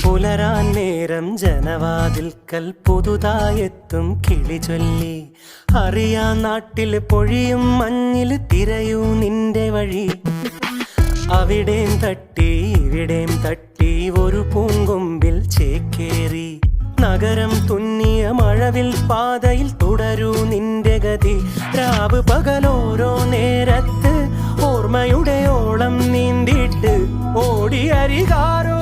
പുലരാൻ നേരം ജനവാതിൽക്കൽ പുതുതായെത്തും കിളി ചൊല്ലി. അറിയാൻ നാട്ടിൽ പൊഴിയും മഞ്ഞിൽ തിരയൂ നിന്റെ വഴി. അവിടേം തട്ടി ഇവിടേം തട്ടി ഒരു പൂങ്കൊമ്പിൽ ചേക്കേറി. നഗരം തുന്നിയ മഴവിൽ പാതയിൽ തുടരൂ നിന്റെ ഗതി. രാവ് പകലോരോ നേരത്ത് ഓർമ്മയുടെ ഓളം നീന്തിട്ട് ഓടിയരികാരോ